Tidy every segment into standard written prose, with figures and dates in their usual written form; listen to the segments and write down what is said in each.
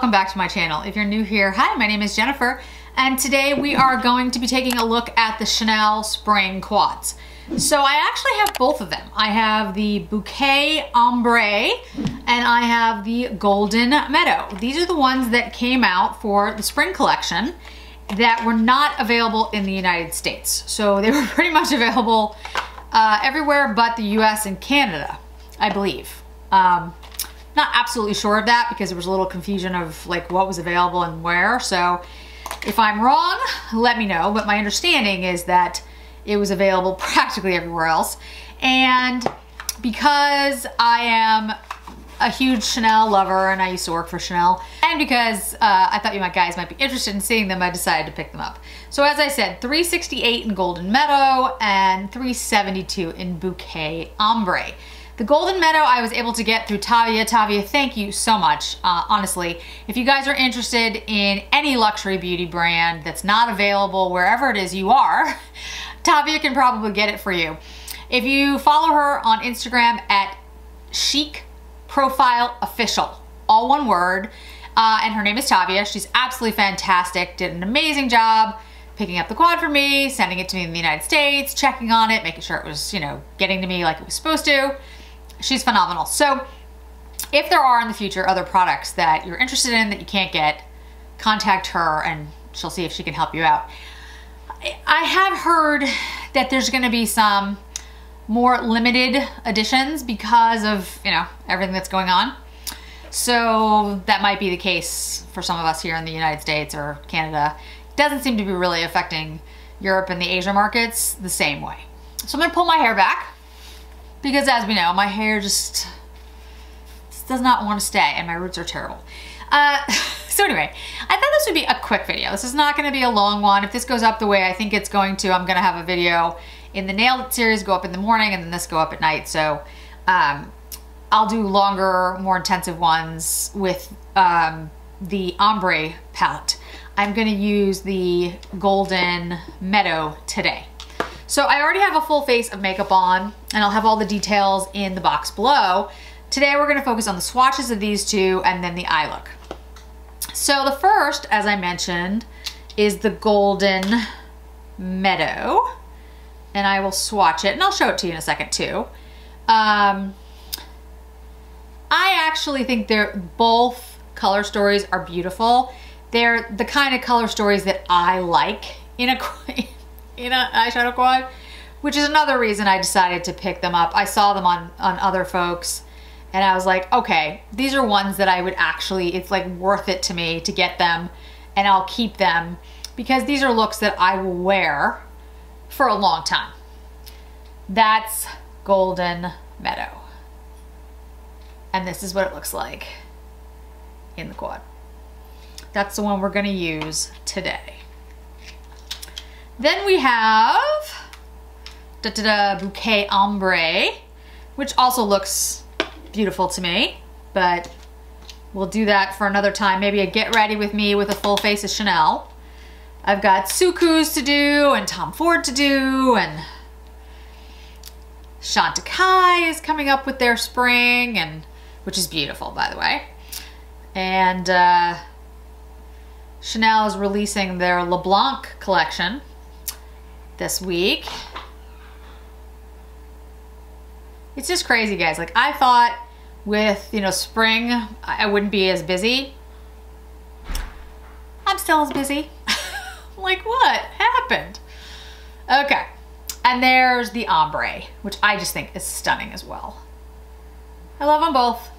welcome back to my channel. If you're new here, hi, my name is Jennifer, and today we are going to be taking a look at the Chanel Spring Quads. So I actually have both of them. I have the Bouquet Ambre and I have the Golden Meadow. These are the ones that came out for the spring collection that were not available in the United States. So they were pretty much available everywhere but the US and Canada, I believe. Not absolutely sure of that because there was a little confusion of like what was available and where. So if I'm wrong, let me know. But my understanding is that it was available practically everywhere else. And because I am a huge Chanel lover and I used to work for Chanel, and because I thought you guys might be interested in seeing them, I decided to pick them up. So as I said, $368 in Golden Meadow and $372 in Bouquet Ambre. The Golden Meadow I was able to get through Tavia. Tavia, thank you so much. Honestly, if you guys are interested in any luxury beauty brand that's not available wherever it is you are, Tavia can probably get it for you. If you follow her on Instagram at Chic Profile Official, all one word, and her name is Tavia. She's absolutely fantastic, did an amazing job picking up the quad for me, sending it to me in the United States, checking on it, making sure it was, you know, getting to me like it was supposed to. She's phenomenal. So if there are in the future other products that you're interested in that you can't get, contact her and she'll see if she can help you out. I have heard that there's going to be some more limited editions because of, you know, everything that's going on. So that might be the case for some of us here in the United States or Canada. It doesn't seem to be really affecting Europe and the Asia markets the same way. So I'm going to pull my hair back because, as we know, my hair just does not want to stay and my roots are terrible. So anyway, I thought this would be a quick video. This is not going to be a long one. If this goes up the way I think it's going to, I'm going to have a video in the Nailed It series go up in the morning and then this go up at night. So I'll do longer, more intensive ones with the Ombre palette. I'm going to use the Golden Meadow today. So I already have a full face of makeup on and I'll have all the details in the box below. Today we're going to focus on the swatches of these two and then the eye look. So the first, as I mentioned, is the Golden Meadow. And I will swatch it and I'll show it to you in a second too. I actually think both color stories are beautiful. They're the kind of color stories that I like in a eyeshadow quad, which is another reason I decided to pick them up. I saw them on other folks and I was like, okay, these are ones that I would actually, it's like worth it to me to get them and I'll keep them because these are looks that I will wear for a long time. That's Golden Meadow. And this is what it looks like in the quad. That's the one we're gonna use today. Then we have Bouquet Ambre, which also looks beautiful to me, but we'll do that for another time. Maybe a get ready with me with a full face of Chanel. I've got Suqqus to do and Tom Ford to do, and Chantecaille is coming up with their spring, and which is beautiful, by the way. And Chanel is releasing their Le Blanc collection this week. It's just crazy, guys. Like I thought with, you know, spring, I wouldn't be as busy. I'm still as busy. Like what happened? Okay. And there's the Ombre, which I just think is stunning as well. I love them both.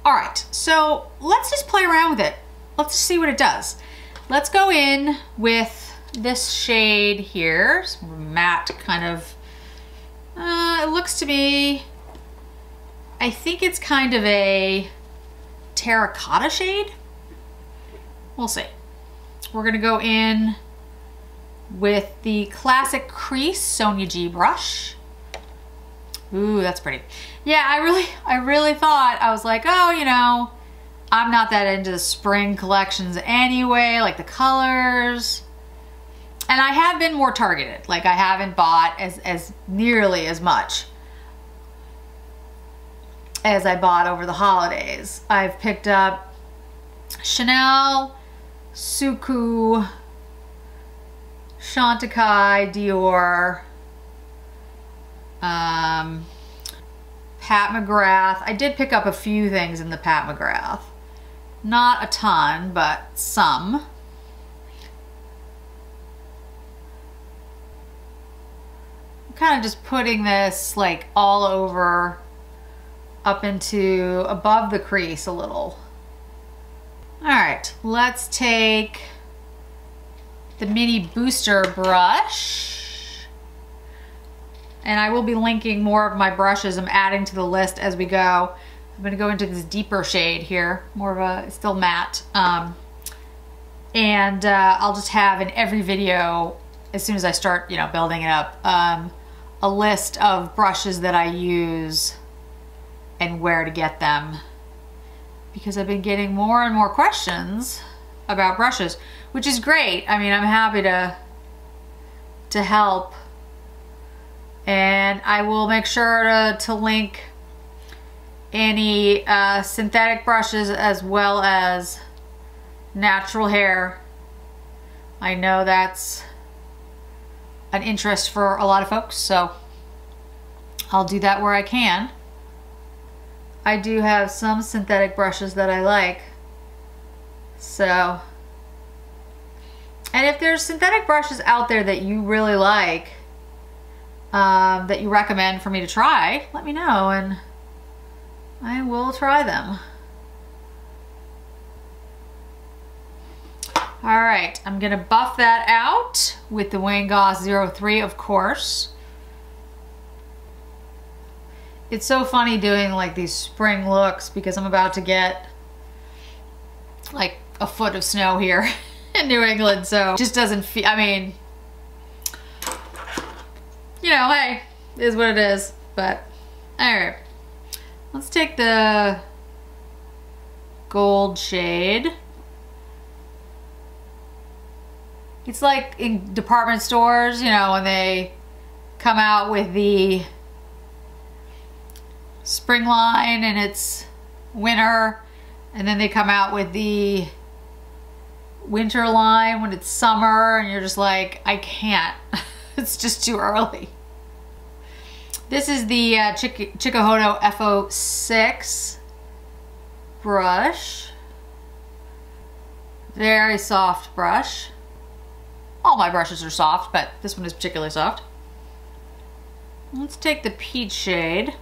All right, so let's just play around with it. Let's see what it does. Let's go in with this shade here, matte kind of, it looks to me, I think it's kind of a terracotta shade. We'll see. We're gonna go in with the classic crease Sonia G brush. Ooh, that's pretty. Yeah, I really thought, I was like, oh, you know, I'm not that into the spring collections anyway, like the colors. And I have been more targeted. Like I haven't bought as nearly as much. as I bought over the holidays. I've picked up Chanel, Suqqu, Chantecaille, Dior, Pat McGrath. I did pick up a few things in the Pat McGrath. Not a ton, but some. I'm kind of just putting this like all over, up into above the crease a little. All right, let's take the mini booster brush. And I will be linking more of my brushes. I'm adding to the list as we go. I'm gonna go into this deeper shade here, more of a, still matte. I'll just have in every video, as soon as I start, you know, building it up, a list of brushes that I use and where to get them. Because I've been getting more and more questions about brushes, which is great. I mean, I'm happy to help. And I will make sure to link any synthetic brushes as well as natural hair. I know that's an interest for a lot of folks, so I'll do that where I can. I do have some synthetic brushes that I like. So, and if there's synthetic brushes out there that you really like, that you recommend for me to try, let me know and I will try them. All right, I'm gonna buff that out with the Wayne Goss 03, of course. It's so funny doing like these spring looks because I'm about to get like a foot of snow here in New England, so it just doesn't feel, I mean, you know, hey, it is what it is. But all right, let's take the gold shade. It's like in department stores, you know, when they come out with the spring line and it's winter, and then they come out with the winter line when it's summer, and you're just like, I can't. It's just too early. This is the Hikarigure F06 brush. Very soft brush. All my brushes are soft, but this one is particularly soft. Let's take the peach shade.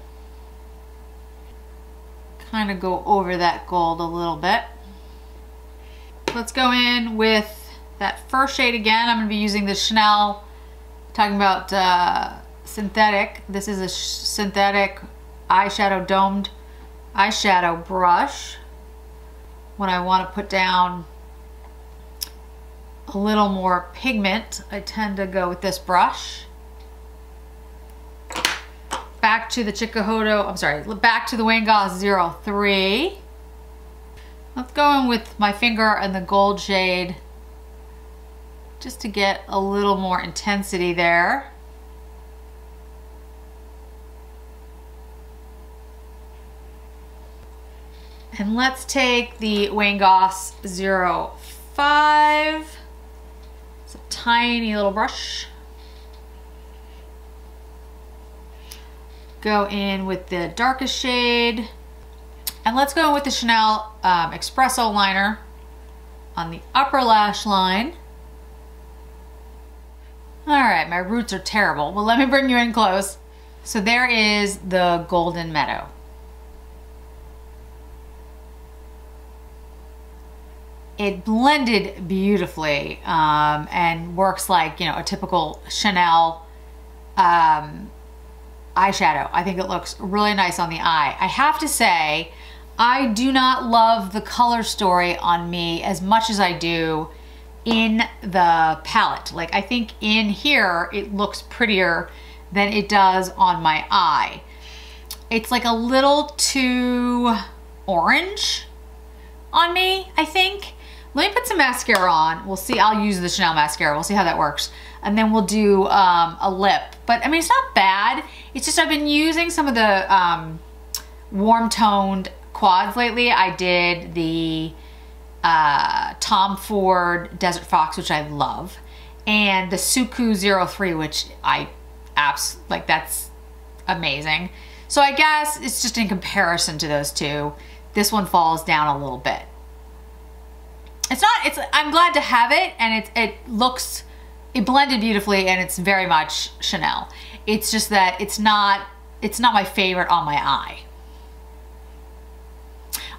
Kind of go over that gold a little bit. Let's go in with that first shade again. I'm going to be using the Chanel, talking about synthetic. This is a synthetic eyeshadow, domed eyeshadow brush. When I want to put down a little more pigment, I tend to go with this brush. Back to the Hikarigure, I'm sorry, back to the Wayne Goss 03. Let's go in with my finger and the gold shade just to get a little more intensity there. And let's take the Wayne Goss 05. It's a tiny little brush. Go in with the darkest shade. And let's go in with the Chanel Espresso liner on the upper lash line. All right, my roots are terrible. Well, let me bring you in close. So there is the Golden Meadow. It blended beautifully and works like, you know, a typical Chanel eyeshadow. I think it looks really nice on the eye. I have to say, I do not love the color story on me as much as I do in the palette. Like, I think in here it looks prettier than it does on my eye. It's like a little too orange on me, I think. Let me put some mascara on. We'll see. I'll use the Chanel mascara. We'll see how that works. And then we'll do a lip. But I mean, it's not bad. It's just I've been using some of the warm toned quads lately. I did the Tom Ford Desert Fox, which I love, and the Suqqu 03, which like, that's amazing. So I guess it's just in comparison to those two, this one falls down a little bit. I'm glad to have it, and it blended beautifully, and it's very much Chanel. It's just that it's not my favorite on my eye.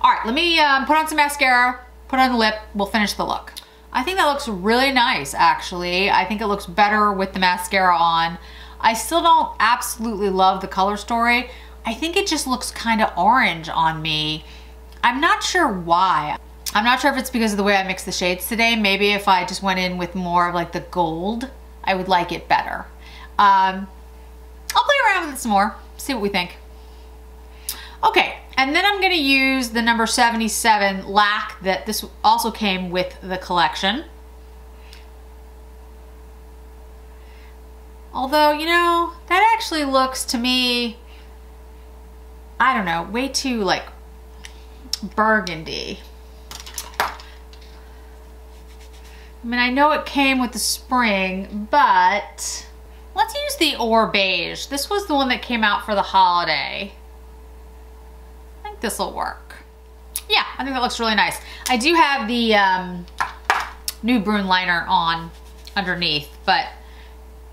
All right, let me put on some mascara, put on the lip, we'll finish the look. I think that looks really nice, actually. I think it looks better with the mascara on. I still don't absolutely love the color story. I think it just looks kind of orange on me. I'm not sure why. I'm not sure if it's because of the way I mix the shades today. Maybe if I just went in with more of like the gold, I would like it better. I'll play around with it some more, see what we think. Okay, and then I'm gonna use the number 77 Lac that this also came with the collection. Although, you know, that actually looks to me, I don't know, way too like burgundy. I mean, I know it came with the spring, but let's use the Or Beige. This was the one that came out for the holiday. I think this will work. Yeah, I think that looks really nice. I do have the new Brune liner on underneath, but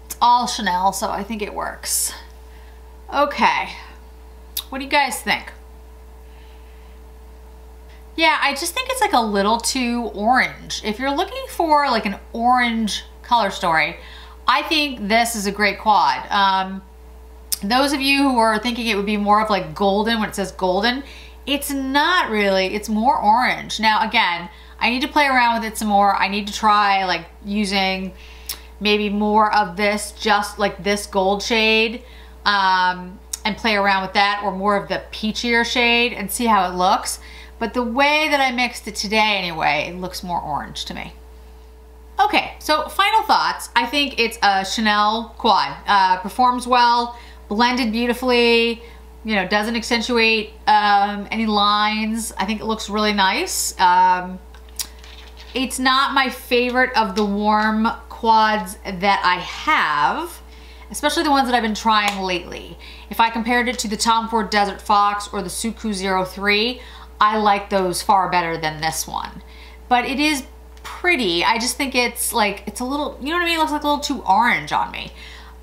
it's all Chanel, so I think it works. Okay, what do you guys think? Yeah, I just think it's like a little too orange. If you're looking for like an orange color story, I think this is a great quad. Those of you who are thinking it would be more of like golden when it says golden, it's not really, it's more orange. Now again, I need to play around with it some more. I need to try like using maybe more of this, just like this gold shade, and play around with that, or more of the peachier shade and see how it looks. But the way that I mixed it today anyway, it looks more orange to me. Okay, so final thoughts. I think it's a Chanel quad. Performs well, blended beautifully, you know, doesn't accentuate any lines. I think it looks really nice. It's not my favorite of the warm quads that I have, especially the ones that I've been trying lately. If I compared it to the Tom Ford Desert Fox or the Suqqu 03, I like those far better than this one. But it is pretty. I just think it's like, it's a little, you know what I mean? It looks like a little too orange on me.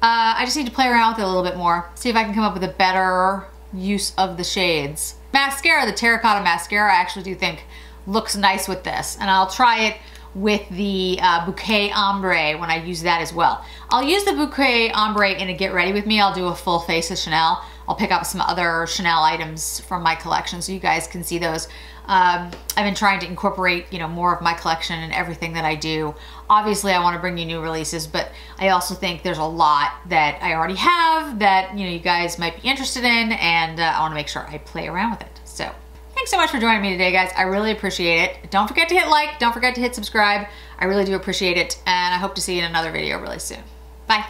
I just need to play around with it a little bit more, see if I can come up with a better use of the shades. Mascara, the terracotta mascara, I actually do think looks nice with this. And I'll try it with the Bouquet Ambre when I use that as well. I'll use the Bouquet Ambre in a Get Ready With Me. I'll do a full face of Chanel. I'll pick up some other Chanel items from my collection so you guys can see those. I've been trying to incorporate, you know, more of my collection in everything that I do. Obviously, I want to bring you new releases, but I also think there's a lot that I already have that, you know, you guys might be interested in, and I want to make sure I play around with it. So thanks so much for joining me today, guys. I really appreciate it. Don't forget to hit like, don't forget to hit subscribe. I really do appreciate it, and I hope to see you in another video really soon. Bye.